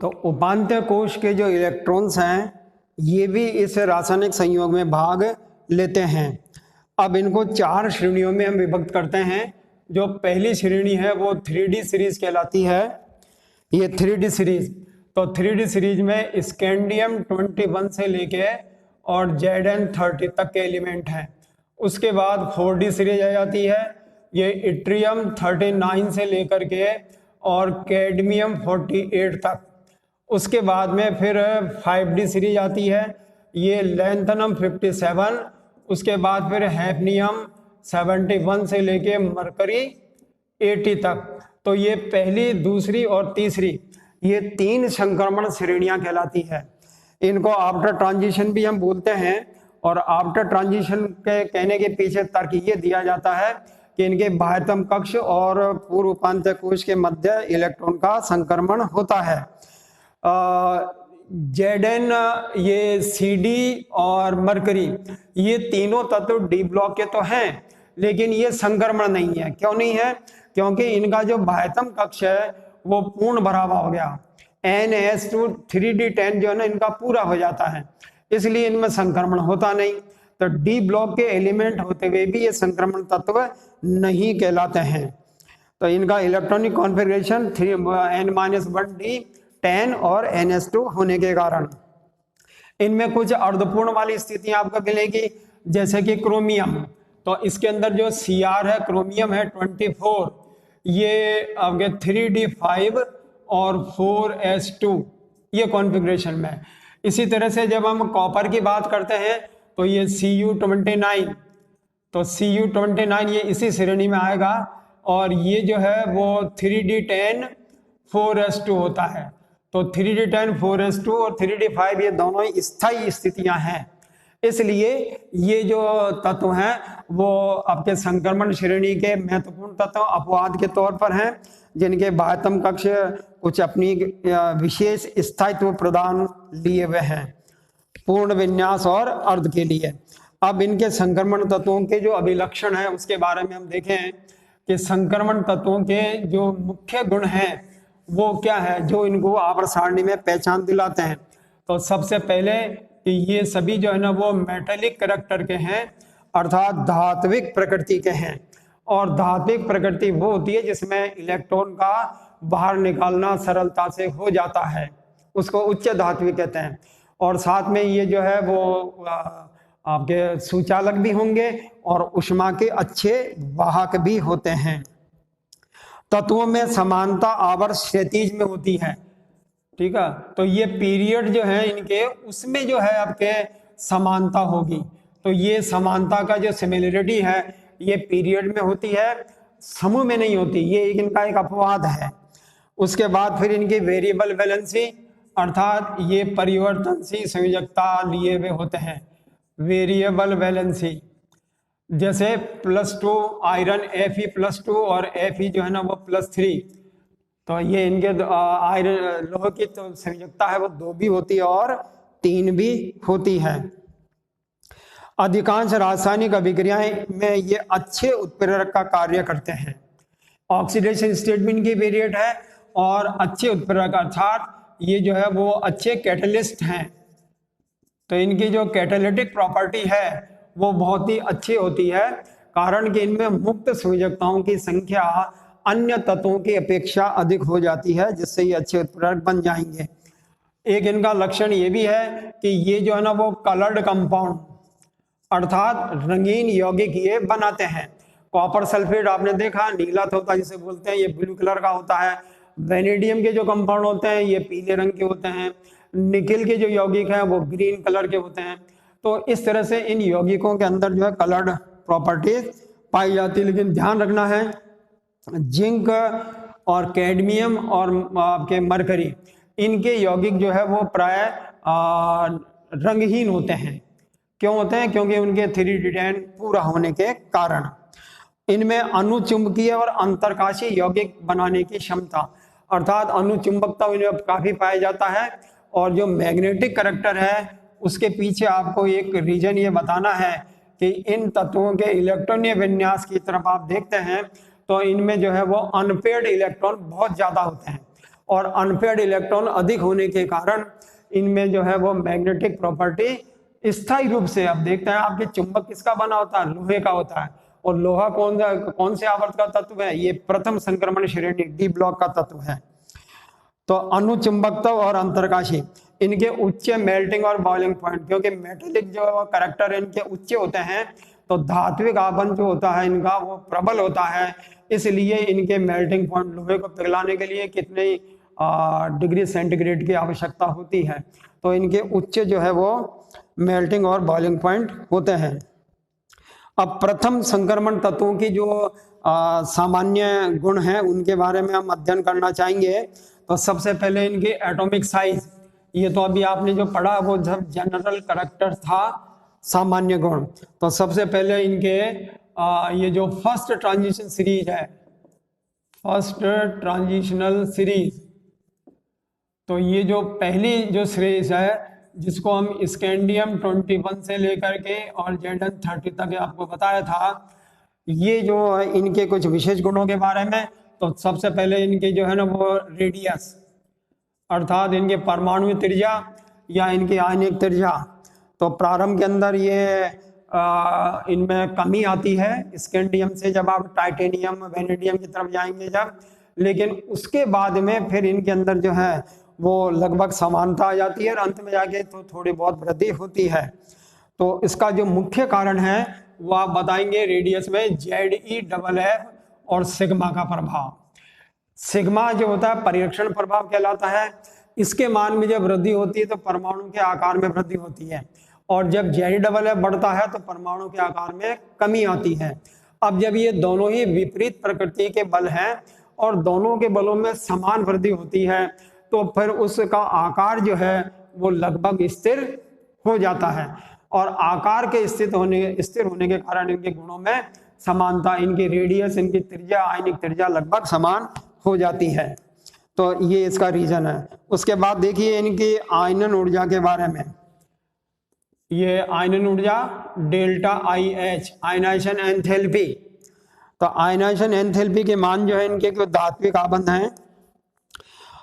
तो उपांत्य कोश के जो इलेक्ट्रॉन्स हैं ये भी इस रासायनिक संयोग में भाग लेते हैं। अब इनको 4 श्रेणियों में हम विभक्त करते हैं। जो पहली श्रेणी है वो 3D सीरीज कहलाती है। ये 3D सीरीज, तो 3D सीरीज में स्कैंडियम 21 से लेके और Zn30 तक के एलिमेंट हैं। उसके बाद 4D सीरीज आ जाती है, ये इट्रियम 39 से लेकर के और कैडमियम 48 तक। उसके बाद में फिर 5D सीरीज आती है, ये लैंथनम 57, उसके बाद फिर हैफनियम 71 से लेके मरकरी 80 तक। तो ये पहली, दूसरी और तीसरी, ये 3 संक्रमण श्रेणियां कहलाती है। इनको आफ्टर ट्रांजिशन भी हम बोलते हैं। और आफ्टर ट्रांजिशन के कहने के पीछे तर्क ये दिया जाता है कि इनके बाह्यतम कक्ष और पूर्व उपांत्य कोश के मध्य इलेक्ट्रॉन का संक्रमण होता है। Zn, ये Cd और मरकरी, ये तीनों तत्व डी ब्लॉक के तो हैं, लेकिन ये संक्रमण नहीं है। क्यों नहीं है? क्योंकि इनका जो बाह्यतम कक्ष है वो पूर्ण भरा हुआ हो गया। NS2 3D10 जो है ना, इनका पूरा हो जाता है, इसलिए इनमें संक्रमण होता नहीं। तो डी ब्लॉक के एलिमेंट होते हुए भी ये संक्रमण तत्व नहीं कहलाते हैं। तो इनका इलेक्ट्रॉनिक कॉन्फ़िगरेशन N-1D10 और NS2 होने के कारण इनमें कुछ अर्धपूर्ण वाली स्थितियां आपको मिलेगी, जैसे कि क्रोमियम। तो इसके अंदर जो Cr है, क्रोमियम है 24, ये आपके 3D5 और 4S2, ये कॉन्फ़िगरेशन में। इसी तरह से जब हम कॉपर की बात करते हैं तो ये Cu29, तो Cu29 ये इसी श्रेणी में आएगा, और ये जो है वो 3D10 4S2 होता है। तो 3D10 4S2 और 3D5 ये दोनों ही स्थायी स्थितियां हैं, इसलिए ये जो तत्व हैं वो आपके संक्रमण श्रेणी के महत्वपूर्ण तत्व अपवाद के तौर पर हैं, जिनके बाह्यतम कक्ष कुछ अपनी विशेष स्थायित्व प्रदान लिए हुए हैं पूर्ण विन्यास और अर्ध के लिए। अब इनके संक्रमण तत्वों के जो अभिलक्षण है उसके बारे में हम देखें कि संक्रमण तत्वों के जो मुख्य गुण हैं वो क्या है, जो इनको आवर्त सारणी में पहचान दिलाते हैं। तो सबसे पहले कि ये सभी जो है ना वो मेटेलिक कैरेक्टर के हैं, अर्थात धात्विक प्रकृति के हैं। और धात्विक प्रकृति वो होती है जिसमें इलेक्ट्रॉन का बाहर निकालना सरलता से हो जाता है, उसको उच्च धात्विक कहते हैं। और साथ में ये जो है वो आपके सुचालक भी होंगे और ऊष्मा के अच्छे वाहक भी होते हैं। तत्वों में समानता आवर्त क्षैतिज में होती है, ठीक है। तो ये पीरियड जो है इनके, उसमें जो है आपके समानता होगी। तो ये समानता का जो सिमिलरिटी है ये पीरियड में होती है, समूह में नहीं होती, ये इनका एक अपवाद है। उसके बाद फिर इनकी वेरिएबल वैलेंसी, अर्थात ये परिवर्तनशील संयोजकता लिए हुए होते हैं। वेरिएबल वैलेंसी जैसे +2 आयरन Fe+2 और Fe जो है ना वो +3, तो ये इनके आयरन लोह की तो संयोजकता है वो 2 भी होती है और 3 भी होती है। अधिकांश रासायनिक अभिक्रियाएं में ये अच्छे उत्प्रेरक का कार्य करते हैं। ऑक्सीडेशन स्टेट भी इनकी वेरिएट है और अच्छे उत्प्रेरक, अर्थात ये जो है वो अच्छे कैटलिस्ट हैं। तो इनकी जो कैटालिटिक प्रॉपर्टी है वो बहुत ही अच्छी होती है, कारण कि इनमें मुक्त संयोजकताओं की संख्या अन्य तत्वों की अपेक्षा अधिक हो जाती है, जिससे ये अच्छे उत्प्रेरक बन जाएंगे। एक इनका लक्षण ये भी है कि ये जो है ना वो कलर्ड कंपाउंड, अर्थात रंगीन यौगिक ये बनाते हैं। कॉपर सल्फेट आपने देखा नीला होता है जिसे बोलते हैं, ये ब्लू कलर का होता है। वेनेडियम के जो कंपाउंड होते हैं ये पीले रंग के होते हैं। निकेल के जो यौगिक हैं वो ग्रीन कलर के होते हैं। तो इस तरह से इन यौगिकों के अंदर जो है कलर्ड प्रॉपर्टीज पाई जाती है। लेकिन ध्यान रखना है, जिंक और कैडमियम और आपके मरकरी, इनके यौगिक जो है वो प्राय रंगहीन होते हैं। क्यों होते हैं? क्योंकि उनके 3D10 पूरा होने के कारण। इनमें अनुचुंबकीय और अंतरकाशी यौगिक बनाने की क्षमता, अर्थात अनुचुंबकता इनमें काफी पाया जाता है। और जो मैग्नेटिक कैरेक्टर है उसके पीछे आपको एक रीजन ये बताना है कि इन तत्वों के इलेक्ट्रॉनीय विन्यास की तरफ आप देखते हैं तो इनमें जो है वो अनपेयर्ड इलेक्ट्रॉन बहुत ज्यादा होते हैं और अनपेयर्ड इलेक्ट्रॉन अधिक होने के कारण इनमें जो है वो मैग्नेटिक प्रॉपर्टी स्थायी रूप से, अब देखते हैं आपके चुंबक किसका बना होता है, लोहे का होता है। और लोहा कौन से आवर्त का तत्व है, ये प्रथम संक्रमण श्रेणी डी ब्लॉक का तत्व है। तो अनुचुंबकत्व और अंतरकाशी इनके उच्च मेल्टिंग और बॉइलिंग पॉइंट, क्योंकि मेटेलिक जो करैक्टर इनके उच्च होते हैं तो धात्विक आबंध जो होता है इनका वो प्रबल होता है, इसलिए इनके मेल्टिंग पॉइंट, लोहे को पिघलाने के लिए कितने डिग्री सेंटीग्रेड की आवश्यकता होती है, तो इनके उच्च जो है वो मेल्टिंग और बॉइलिंग पॉइंट होते हैं। अब प्रथम संक्रमण तत्वों की जो सामान्य गुण हैं उनके बारे में हम अध्ययन करना चाहेंगे। तो सबसे पहले इनकी एटॉमिक साइज, ये तो अभी आपने जो पढ़ा वो जब जनरल करैक्टर था, सामान्य गुण। तो सबसे पहले इनके ये जो फर्स्ट ट्रांजिशन सीरीज है, फर्स्ट ट्रांजिशनल सीरीज, तो ये जो पहली जो सीरीज है जिसको हम स्कैंडियम 21 से लेकर के और Zn 30 तक आपको बताया था, ये जो है इनके कुछ विशेष गुणों के बारे में। तो सबसे पहले इनके जो है ना वो रेडियस, अर्थात इनके परमाणु त्रिज्या या इनकी आयनिक त्रिज्या, तो प्रारंभ के अंदर ये इनमें कमी आती है स्कैंडियम से जब आप टाइटेनियम वेनेडियम की तरफ जाएंगे जब, लेकिन उसके बाद में फिर इनके अंदर जो है वो लगभग समानता आ जाती है और अंत में जाके तो थोड़ी बहुत वृद्धि होती है। तो इसका जो मुख्य कारण है वो आप बताएंगे रेडियस में ZeFF और सिग्मा का प्रभाव। सिग्मा जो होता है परिरक्षण प्रभाव कहलाता है, इसके मान में जब वृद्धि होती है तो परमाणु के आकार में वृद्धि होती है, और जब ZeFF बढ़ता है तो परमाणु के आकार में कमी आती है। अब जब ये दोनों ही विपरीत प्रकृति के बल हैं और दोनों के बलों में समान वृद्धि होती है तो फिर उसका आकार जो है वो लगभग स्थिर हो जाता है, और आकार के स्थिर होने के कारण इनके गुणों में समानता, इनकी रेडियस, इनकी त्रिज्या, आयनिक त्रिज्या लगभग समान हो जाती है। तो ये इसका रीजन है। उसके बाद देखिए इनकी आयनन ऊर्जा के बारे में, ये आयनन ऊर्जा डेल्टा IH, आयनाइजेशन एंथैल्पी। तो आयनाइजेशन एंथैल्पी के मान जो है इनके जो धात्विक आबंध हैं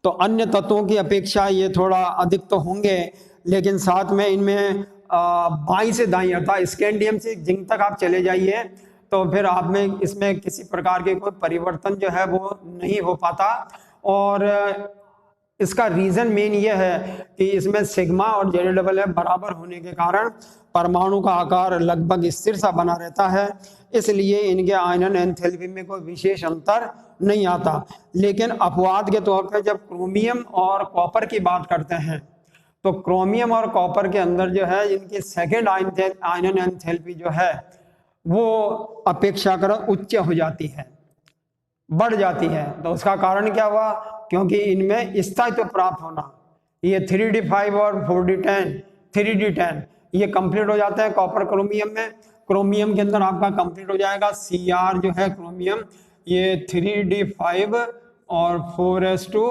तो अन्य तत्वों की अपेक्षा ये थोड़ा अधिक तो होंगे, लेकिन साथ में इनमें बाईं से दाईं अर्थात स्कैंडियम से जिंक तक आप चले जाइए तो फिर आप में इसमें किसी प्रकार के कोई परिवर्तन जो है वो नहीं हो पाता। और इसका रीजन मेन ये है कि इसमें सिग्मा और ZeFF बराबर होने के कारण परमाणु का आकार लगभग स्थिर सा बना रहता है, इसलिए इनके आयनन एंथैल्पी में कोई विशेष अंतर नहीं आता। लेकिन अपवाद के तौर पर जब क्रोमियम और कॉपर की बात करते हैं तो क्रोमियम और कॉपर के अंदर जो है इनकी सेकेंड आयनन एंथैल्पी जो है वो अपेक्षाकृत उच्च हो जाती है, बढ़ जाती है। तो उसका कारण क्या हुआ, क्योंकि इनमें स्थायित्व प्राप्त होना, ये 3D5 और 4D10 3D10 ये कंप्लीट हो जाते हैं कॉपर क्रोमियम में। क्रोमियम के अंदर आपका कंप्लीट हो जाएगा Cr जो है क्रोमियम, ये 3D5 और 4s2,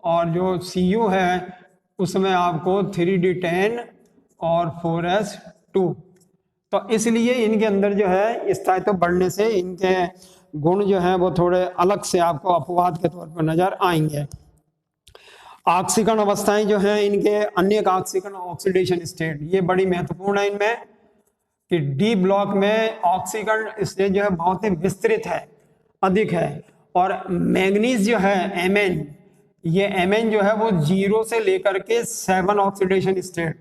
और जो Cu है उसमें आपको 3D10 और 4s2। तो इसलिए इनके अंदर जो है स्थायित्व बढ़ने से इनके गुण जो है वो थोड़े अलग से आपको अपवाद के तौर पर नजर आएंगे। ऑक्सीकरण अवस्थाएं जो हैं इनके अनेक ऑक्सीकरण ऑक्सीडेशन स्टेट, ये बड़ी महत्वपूर्ण है इनमें कि डी ब्लॉक में ऑक्सीकरण स्टेट जो है बहुत ही विस्तृत है, अधिक है। और मैग्नीज जो है Mn, ये Mn जो है वो 0 से लेकर के 7 ऑक्सीडेशन स्टेट,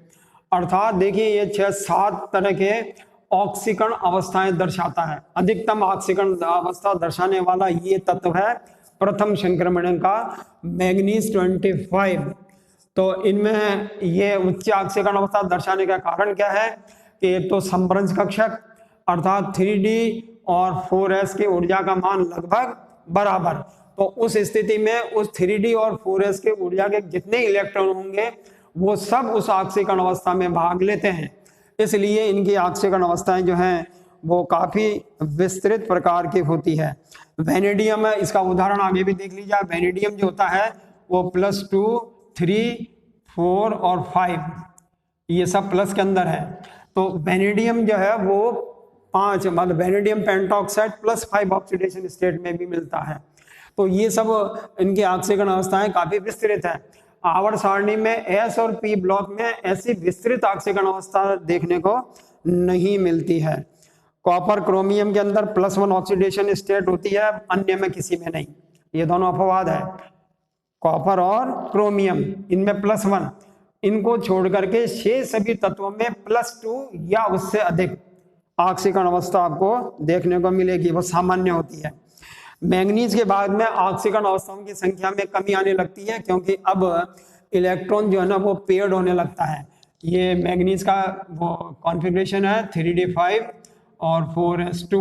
अर्थात देखिए ये 6-7 तरह के ऑक्सीकरण अवस्थाएं दर्शाता है। अधिकतम ऑक्सीकरण अवस्था दर्शाने वाला ये तत्व है प्रथम संक्रमण का मैग्नीज 25। तो इनमें ये उच्च ऑक्सीकरण अवस्था दर्शाने का कारण क्या है कि एक तो संभ्रंश कक्षक अर्थात 3D और 4s की ऊर्जा का मान लगभग बराबर, तो उस स्थिति में उस 3D और 4s के ऊर्जा के जितने इलेक्ट्रॉन होंगे वो सब उस ऑक्सीकरण अवस्था में भाग लेते हैं, इसलिए इनकी ऑक्सीकरण अवस्थाएं जो हैं वो काफी विस्तृत प्रकार की होती है। वेनेडियम है, इसका उदाहरण आगे भी देख लीजिए। वेनेडियम जो होता है वो +2, 3, 4 और 5 ये सब प्लस के अंदर है। तो वेनेडियम जो है वो 5 मतलब वेनेडियम पेंटॉक्साइड +5 ऑक्सीडेशन स्टेट में भी मिलता है। तो ये सब इनकी ऑक्सीकरण अवस्थाएं काफी विस्तृत है। आवर्त सारणी में एस और पी ब्लॉक में ऐसी विस्तृत ऑक्सीकरण अवस्था देखने को नहीं मिलती है। कॉपर क्रोमियम के अंदर +1 ऑक्सीडेशन स्टेट होती है, अन्य में किसी में नहीं। ये दोनों अपवाद है, कॉपर और क्रोमियम इनमें +1, इनको छोड़ करके शेष सभी तत्वों में +2 या उससे अधिक ऑक्सीकरण अवस्था आपको देखने को मिलेगी, वो सामान्य होती है। मैंगनीज के बाद में ऑक्सीकरण अवस्थाओं की संख्या में कमी आने लगती है, क्योंकि अब इलेक्ट्रॉन जो है ना वो पेयर्ड होने लगता है। ये मैंगनीज का वो कॉन्फ़िगरेशन है 3d5 और 4s2,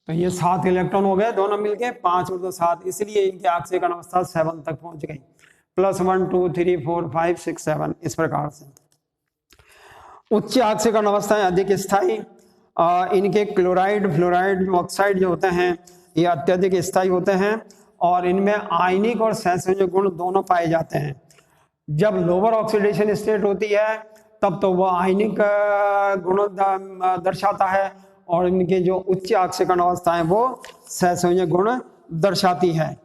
तो ये 7 इलेक्ट्रॉन हो गए दोनों मिलके, 5 और 2 7, इसलिए इनकी ऑक्सीकरण अवस्था 7 तक पहुंच गई। +1 2 3 4 5 6 7 इस प्रकार से। उच्च ऑक्सीकरण अवस्थाएं अधिक स्थायी, इनके क्लोराइड फ्लोराइड ऑक्साइड जो होते हैं ये अत्यधिक स्थायी होते हैं और इनमें आयनिक और सहसंयोजक गुण दोनों पाए जाते हैं। जब लोअर ऑक्सीडेशन स्टेट होती है तब तो वो आयनिक गुण दर्शाता है और इनके जो उच्च ऑक्सीकरण अवस्था है वो सहसंयोजक गुण दर्शाती है।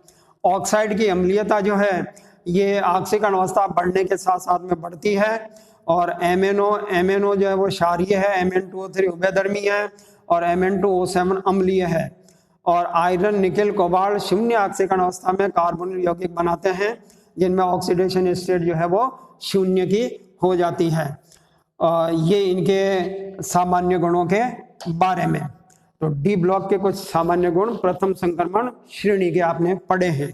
ऑक्साइड की अम्लीयता जो है ये ऑक्सीकरण अवस्था बढ़ने के साथ साथ में बढ़ती है और MnO जो है वो क्षारीय है, Mn2O3 उभयधर्मी है और Mn2O7 अम्लीय है। और आयरन निकेल कोबाल्ट शून्य ऑक्सीकरण अवस्था में कार्बोनिल यौगिक बनाते हैं जिनमें ऑक्सीडेशन स्टेट जो है वो शून्य की हो जाती है। ये इनके सामान्य गुणों के बारे में। तो डी ब्लॉक के कुछ सामान्य गुण प्रथम संक्रमण श्रेणी के आपने पढ़े हैं।